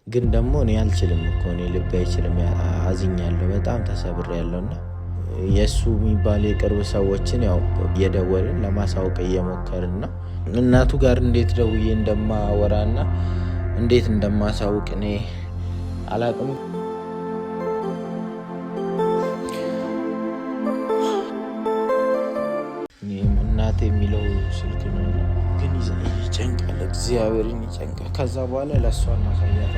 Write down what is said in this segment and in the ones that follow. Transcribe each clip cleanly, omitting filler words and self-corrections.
ግን ደግሞ እኔ አልችልም እኮ እኔ ልብ አይችልም። አዝኛለሁ፣ በጣም ተሰብሬያለሁና የሱ የሚባል የቅርብ ሰዎችን ያው እየደወልን ለማሳወቅ እየሞከርን ነው። እናቱ ጋር እንዴት ደውዬ እንደማወራና እንዴት እንደማሳውቅ እኔ አላቅም። እናቴ የሚለው ስልክ ነው ግን ይጨንቃል፣ እግዚአብሔርን ይጨንቃል። ከዛ በኋላ ለእሷ ማሳያት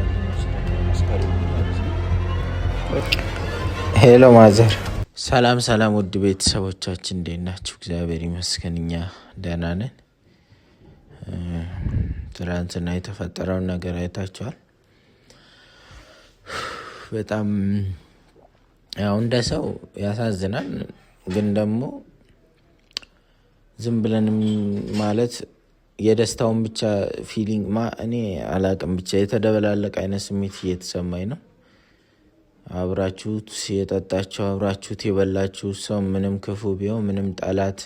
ሄሎ ማዘር። ሰላም ሰላም፣ ውድ ቤተሰቦቻችን እንዴት ናችሁ? እግዚአብሔር ይመስገን እኛ ደህና ነን። ትናንትና የተፈጠረውን ነገር አይታችኋል። በጣም ያው እንደ ሰው ያሳዝናል። ግን ደግሞ ዝም ብለን ማለት የደስታውን ብቻ ፊሊንግ እኔ አላቅም፣ ብቻ የተደበላለቀ አይነት ስሜት እየተሰማኝ ነው። አብራችሁት የጠጣችሁ አብራችሁት የበላችሁ ሰው ምንም ክፉ ቢሆን ምንም ጠላት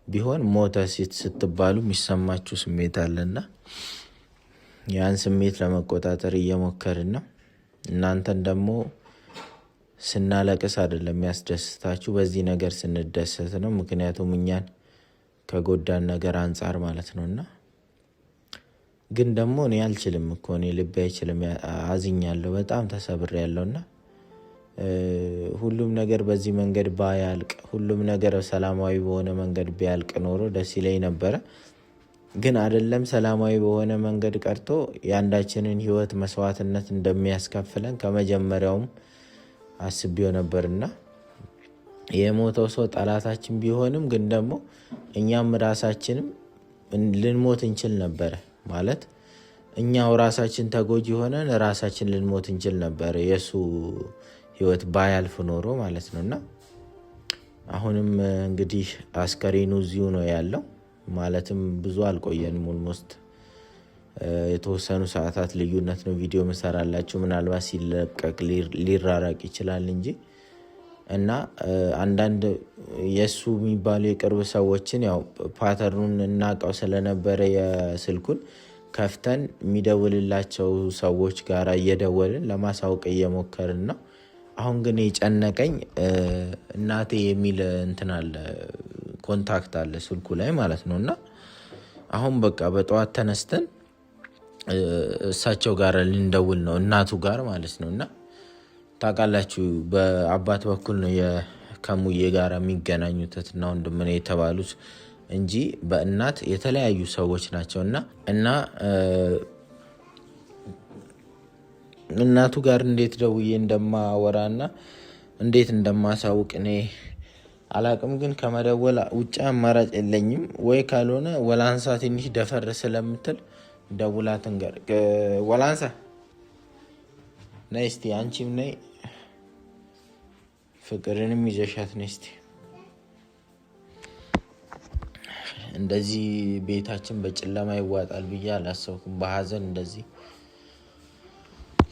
ቢሆን ሞተ ስትባሉ የሚሰማችሁ ስሜት አለና ያን ስሜት ለመቆጣጠር እየሞከርን ነው። እናንተን ደግሞ ስናለቅስ አይደለም የሚያስደስታችሁ፣ በዚህ ነገር ስንደሰት ነው። ምክንያቱም እኛን ከጎዳን ነገር አንጻር ማለት ነውና ግን ደግሞ እኔ አልችልም እኮ እኔ ልብ አይችልም። አዝኛለሁ፣ በጣም ተሰብሬያለሁና ሁሉም ነገር በዚህ መንገድ ባያልቅ፣ ሁሉም ነገር ሰላማዊ በሆነ መንገድ ቢያልቅ ኖሮ ደስ ይለኝ ነበረ። ግን አይደለም ሰላማዊ በሆነ መንገድ ቀርቶ የአንዳችንን ሕይወት መስዋዕትነት እንደሚያስከፍለን ከመጀመሪያውም አስቤው ነበርና የሞተው ሰው ጠላታችን ቢሆንም ግን ደግሞ እኛም ራሳችንም ልንሞት እንችል ነበረ። ማለት እኛው ራሳችን ተጎጂ ሆነን ራሳችን ልንሞት እንችል ነበረ የሱ ሕይወት ባያልፍ ኖሮ ማለት ነውና አሁንም እንግዲህ አስከሬኑ እዚሁ ነው ያለው። ማለትም ብዙ አልቆየንም፣ ኦልሞስት የተወሰኑ ሰዓታት ልዩነት ነው ቪዲዮ መሰራላችሁ። ምናልባት ሲለቀቅ ሊራራቅ ይችላል እንጂ እና አንዳንድ የሱ የሚባሉ የቅርብ ሰዎችን ያው ፓተርኑን እናውቀው ስለነበረ የስልኩን ከፍተን የሚደውልላቸው ሰዎች ጋር እየደወልን ለማሳወቅ እየሞከርን ነው። አሁን ግን የጨነቀኝ እናቴ የሚል እንትን አለ፣ ኮንታክት አለ ስልኩ ላይ ማለት ነውና አሁን በቃ በጠዋት ተነስተን እሳቸው ጋር ልንደውል ነው፣ እናቱ ጋር ማለት ነውና ታውቃላችሁ በአባት በኩል ነው ከሙዬ ጋር የሚገናኙትና ወንድም ነው የተባሉት እንጂ በእናት የተለያዩ ሰዎች ናቸውና እና እናቱ ጋር እንዴት ደውዬ እንደማወራና እንዴት እንደማሳውቅ እኔ አላቅም። ግን ከመደወል ውጭ አማራጭ የለኝም። ወይ ካልሆነ ወላንሳ ትንሽ ደፈር ስለምትል ደውላትን ጋር ወላንሳ ነይ እስቲ፣ አንቺም ነይ፣ ፍቅርንም ይዘሻት ነይ እስቲ። እንደዚህ ቤታችን በጨለማ ይዋጣል ብዬ አላሰብኩም። በሀዘን እንደዚህ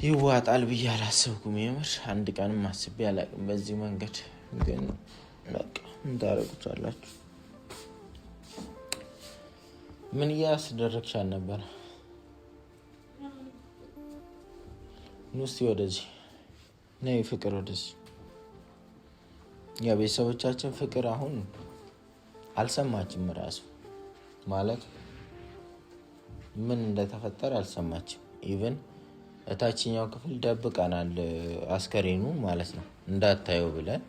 ይዋጣል ብዬ አላሰብኩም። የምር አንድ ቀንም አስቤ አላቅም በዚህ መንገድ። ግን በቃ ምን ታረቁታላችሁ? ምን እያስደረግሻል ነበር? ኑስቲ ወደዚህ ነይ ፍቅር፣ ወደዚህ። ያ ቤተሰቦቻችን ፍቅር አሁን አልሰማችም፣ ራሱ ማለት ምን እንደተፈጠረ አልሰማችም። ኢቭን እታችኛው ክፍል ደብቀናል አስከሬኑ ማለት ነው እንዳታየው ብለን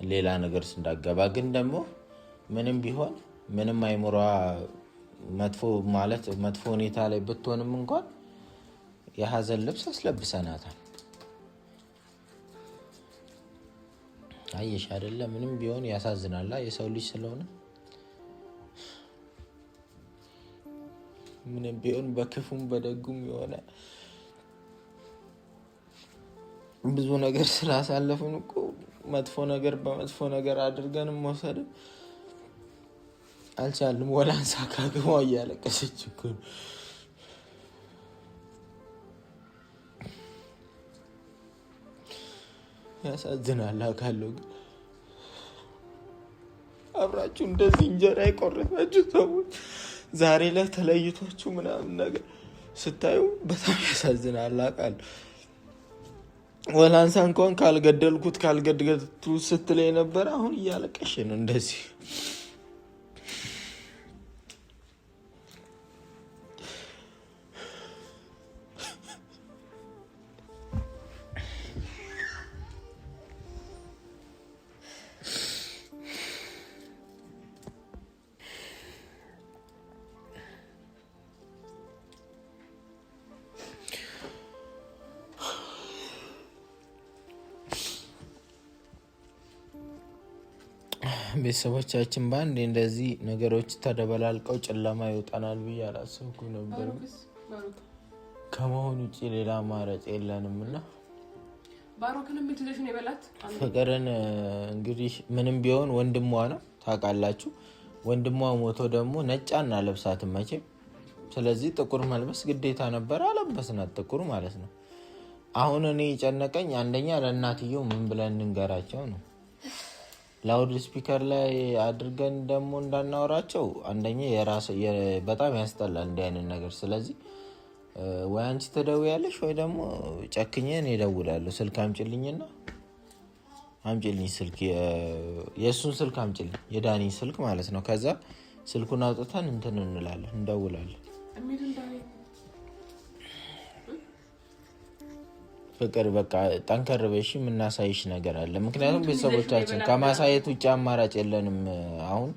ሌላ ነገር እንዳገባ። ግን ደግሞ ምንም ቢሆን ምንም አይምሯ መጥፎ ሁኔታ ላይ ብትሆንም እንኳን የሀዘን ልብስ አስለብሰናታል። አየሽ አይደለ? ምንም ቢሆን ያሳዝናላ የሰው ልጅ ስለሆነ። ምንም ቢሆን በክፉም በደጉም የሆነ ብዙ ነገር ስላሳለፍን እኮ መጥፎ ነገር በመጥፎ ነገር አድርገንም መውሰድ አልቻልንም። ወላንሳ ካገሟ እያለቀሰች እኮ ያሳዝናል። አካለው ግን አብራችሁ እንደዚህ እንጀራ የቆረሳችሁ ሰዎች ዛሬ ላይ ተለይቷችሁ ምናምን ነገር ስታዩ በጣም ያሳዝናል። አውቃለሁ ወላንሳ እንኳን ካልገደልኩት ስትለኝ ነበር። አሁን እያለቀሽ ነው እንደዚህ። ቤተሰቦቻችን በአንድ እንደዚህ ነገሮች ተደበላልቀው ጨለማ ይወጣናል ብዬ አላሰብኩም ነበር። ከመሆኑ ውጭ ሌላ አማራጭ የለንም እና ፍቅርን እንግዲህ ምንም ቢሆን ወንድሟ ነው ታውቃላችሁ። ወንድሟ ሞቶ ደግሞ ነጭ አናለብሳትም መቼም። ስለዚህ ጥቁር መልበስ ግዴታ ነበር፣ አለበስናት ጥቁር ማለት ነው። አሁን እኔ የጨነቀኝ አንደኛ ለእናትየው ምን ብለን እንንገራቸው ነው። ላውድ ስፒከር ላይ አድርገን ደግሞ እንዳናወራቸው አንደኛ በጣም ያስጠላል እንዲህ አይነት ነገር። ስለዚህ ወይ አንቺ ትደውያለሽ ወይ ደግሞ ጨክኜ እኔ እደውላለሁ። ስልክ አምጪልኝና አምጪልኝ ስልክ የእሱን ስልክ አምጪልኝ፣ የዳኒ ስልክ ማለት ነው። ከዛ ስልኩን አውጥተን እንትን እንላለን፣ እንደውላለን። ፍቅር በቃ ጠንከር በሽ የምናሳይሽ ነገር አለ። ምክንያቱም ቤተሰቦቻችን ከማሳየት ውጭ አማራጭ የለንም። አሁን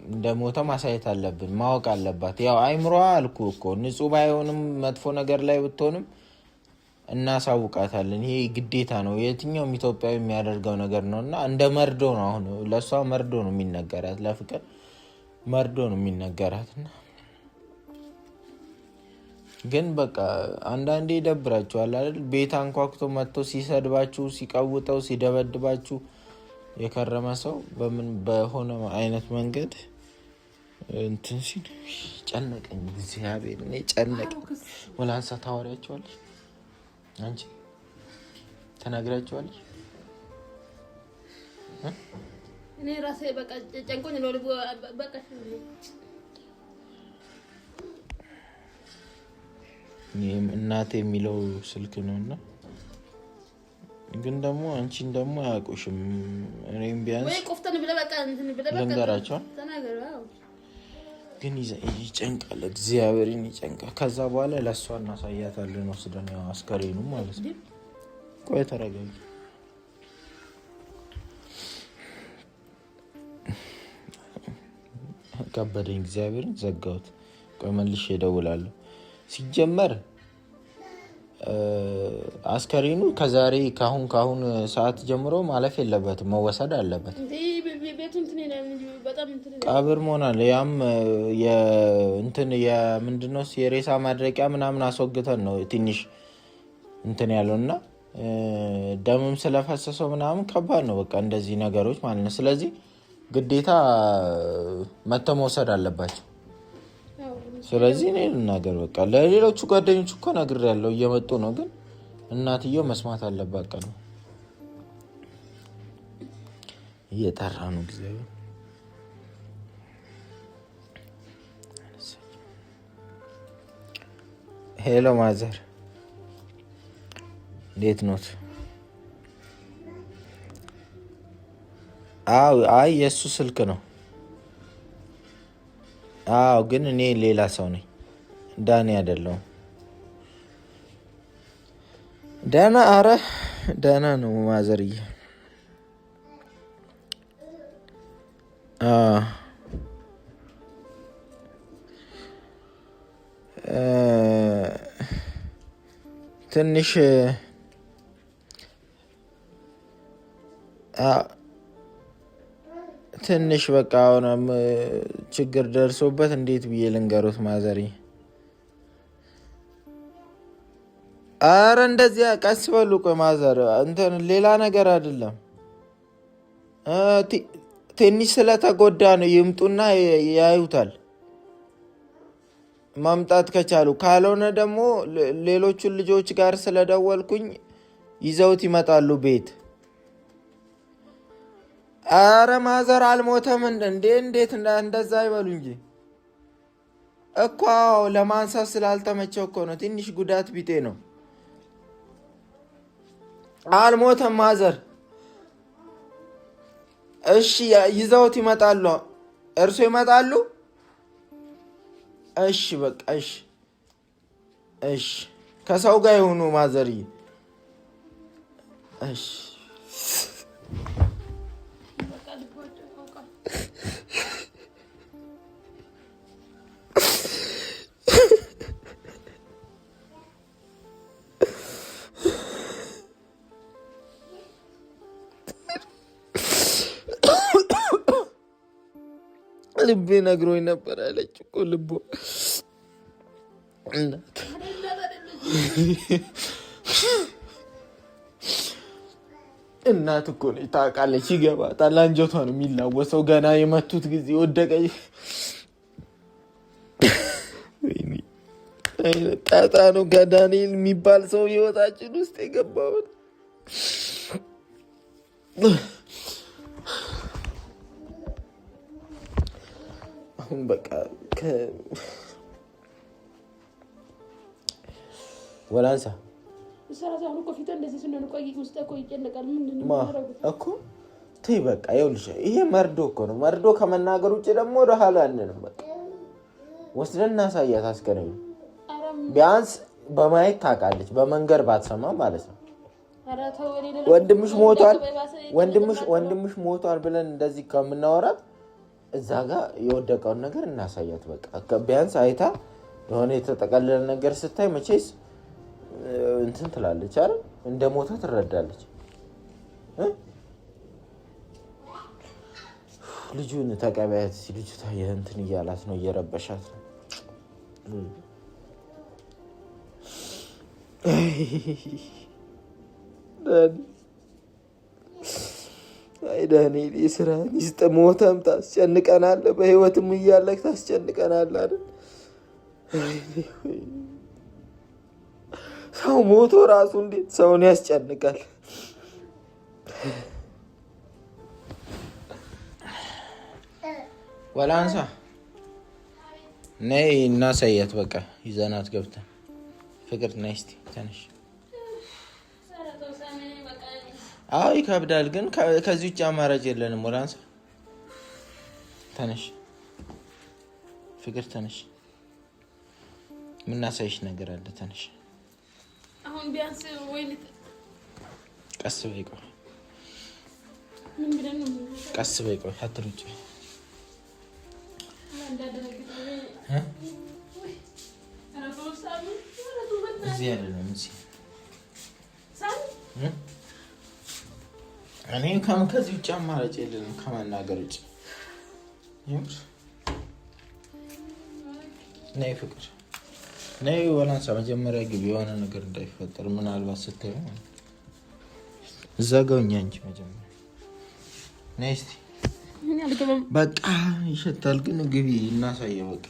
እንደሞተ ማሳየት አለብን፣ ማወቅ አለባት። ያው አይምሯ አልኩ እኮ ንጹህ ባይሆንም መጥፎ ነገር ላይ ብትሆንም እናሳውቃታለን። ይሄ ግዴታ ነው፣ የትኛውም ኢትዮጵያዊ የሚያደርገው ነገር ነው እና እንደ መርዶ ነው። አሁን ለእሷ መርዶ ነው የሚነገራት፣ ለፍቅር መርዶ ነው የሚነገራትና ግን በቃ አንዳንዴ ይደብራችኋል አይደል? ቤት አንኳኩቶ መጥቶ ሲሰድባችሁ፣ ሲቀውጠው፣ ሲደበድባችሁ የከረመ ሰው በሆነ አይነት መንገድ እንትን ሲል ጨነቀኝ። እግዚአብሔር እኔ ጨነቀኝ። ወላንሳ ታወሪያቸዋለሽ? አንቺ ተናግራቸዋለሽ? እኔ ራሴ በቃ ጨንቆኝ ነው በቃ እናቴ የሚለው ስልክ ነውና ግን ደግሞ አንቺን ደግሞ አያውቁሽም። እኔም ቢያንስ ወይ ቆፍተን ብለ በቃ እንትን ብለ በቃ ልንገራቸው ግን ይጨንቃል፣ እግዚአብሔርን ይጨንቃል። ከዛ በኋላ ለእሷ እናሳያታለን ወስደን ያው አስከሬኑ ማለት ነው። ቆይ ተረጋጊ። ከበደኝ፣ እግዚአብሔርን ዘጋሁት። ቆይ መልሼ እደውላለሁ። ሲጀመር አስከሬኑ ከዛሬ ካሁን ሰዓት ጀምሮ ማለፍ የለበትም፣ መወሰድ አለበት። ቀብር መሆናል። ያም የምንድነው የሬሳ ማድረቂያ ምናምን አስወግተን ነው ትንሽ እንትን ያለውና ደምም ስለፈሰሰው ምናምን ከባድ ነው። በቃ እንደዚህ ነገሮች ማለት ነው። ስለዚህ ግዴታ መተው መውሰድ አለባቸው። ስለዚህ እኔ ልናገር በቃ ለሌሎቹ ጓደኞች እኮ ነግሬያለሁ፣ እየመጡ ነው። ግን እናትየው መስማት አለባት። ቀን እየጠራ ነው ጊዜ። ሄሎ ማዘር፣ እንዴት ኖት? አይ የእሱ ስልክ ነው። አዎ ግን እኔ ሌላ ሰው ነኝ፣ ዳኒ አይደለሁም። ደህና፣ አረ ደህና ነው ማዘርዬ። ትንሽ ትንሽ በቃ አሁንም ችግር ደርሶበት እንዴት ብዬ ልንገሩት ማዘሪ? አረ እንደዚያ ቀስ በሉ። ቆይ ማዘር እንትን ሌላ ነገር አይደለም፣ ትንሽ ስለተጎዳ ነው። ይምጡና ያዩታል ማምጣት ከቻሉ። ካልሆነ ደግሞ ሌሎቹን ልጆች ጋር ስለደወልኩኝ ይዘውት ይመጣሉ ቤት። አረ ማዘር አልሞተም እንዴ? እንዴት እንደዛ ይበሉ እንጂ። እኮ ለማንሳት ስላልተመቸው እኮ ነው። ትንሽ ጉዳት ቢጤ ነው። አልሞተም ማዘር። እሺ ይዘውት ይመጣሉ። እርሶ ይመጣሉ? እሺ በቃ እሺ እሺ። ከሰው ጋር ይሁኑ ማዘርዬ። እሺ ልቤ ነግሮኝ ነበር አለች እኮ ልቦ። እናት እኮ ነች ታውቃለች። ይገባታል። አንጀቷ ነው የሚላወሰው። ገና የመቱት ጊዜ ወደቀች። ጣጣ ነው ከዳንኤል የሚባል ሰው ህይወታችን ውስጥ የገባውን። አሁን በቃ ወላንሳ እኮ ተይ በቃ ይኸውልሽ፣ ይሄ መርዶ እኮ ነው። መርዶ ከመናገር ውጭ ደግሞ ወደ ኋላ አንልም። በቃ ወስደን እናሳያት። አስገናኝ ቢያንስ በማየት ታውቃለች፣ በመንገር ባትሰማ ማለት ነው። ወንድምሽ ሞቷል ብለን እንደዚህ ከምናወራት እዛ ጋር የወደቀውን ነገር እናሳያት። በቃ ቢያንስ አይታ የሆነ የተጠቀለለ ነገር ስታይ መቼስ እንትን ትላለች አይደል? እንደ ሞተ ትረዳለች። ልጁን ተቀበያት። ልጁ እንትን እያላት ነው፣ እየረበሻት ነው። አይ ዳንኤል የስራህን ይስጥ። ሞተም ታስጨንቀናለህ፣ በህይወትም እያለህ ታስጨንቀናለህ አይደል? ሰው ሞቶ ራሱ እንዴት ሰውን ያስጨንቃል? ወላንሳ ነይ እናሳያት። በቃ ይዘናት ገብተን ፍቅር ነይ እስኪ ተነሽ። አዎ ይከብዳል፣ ግን ከዚህ ውጭ አማራጭ የለንም። ወላንሳ ተነሽ፣ ፍቅር ተነሽ። የምናሳይሽ ነገር አለ። ተነሽ። አሁን ቢያንስ ወይ ቀስ በይ ቆይ፣ ቀስ በይ ቆይ፣ አትሩጪ። እዚህ አይደለም እዚህ እኔ ከዚህ ውጭ አማራጭ የለንም ከመናገር ውጭ። ነይ ፍቅር ነይ። ወላንሳ መጀመሪያ ግቢ፣ የሆነ ነገር እንዳይፈጠር ምናልባት ስታዩ እዛ ጋር እኛ እንጂ መጀመሪያ ነይ እስኪ። በቃ ይሸታል፣ ግን ግቢ እናሳየው። በቃ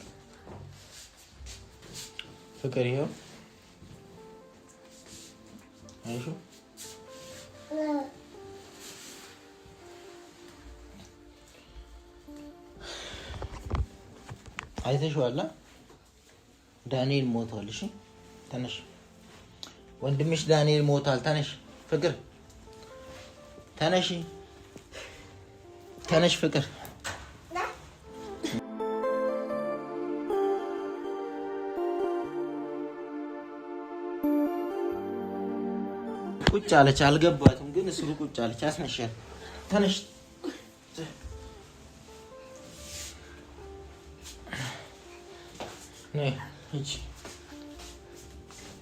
ፍቅር ይኸው አይሹ አይተሽዋል። ዳንኤል ሞቷል። እሺ ተነሽ፣ ወንድምሽ ዳንኤል ሞቷል። ተነሽ ፍቅር፣ ተነሽ፣ ተነሽ ፍቅር። ቁጭ አለች፣ አልገባትም፣ ግን እስሩ ቁጭ አለች። አስነሻት። ተነሽ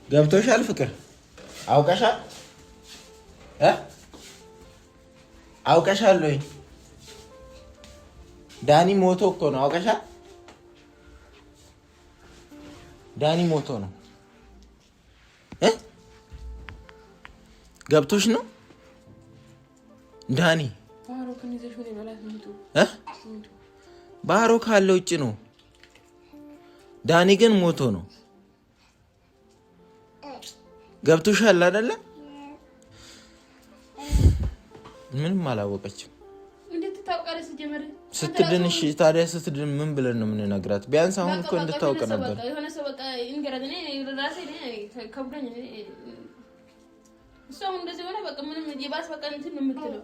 ገብቶሻል ፍቅር? አውቀሻል አውቀሻል ወይ? ዳኒ ሞቶ እኮ ነው። አውቀሻል? ዳኒ ሞቶ ነው። ገብቶሽ ነው? ዳኒ ባህሮ ካለ ውጭ ነው። ዳኒ ግን ሞቶ ነው። ገብቶሻል አይደለ? ምንም አላወቀችም። እንዴት ታውቃለች? ጀመረ ስትድን እሺ ታዲያ ስትድን ምን ብለን ነው የምንነግራት? ቢያንስ አሁን እኮ እንድታውቅ ነበር። የሆነ ሰው በቃ ይንገራት። እኔ ራሴ ከብዶኝ እሱ አሁን እንደዚህ ሆነ በቃ ምንም የባስ በቃ እንትን ነው የምትለው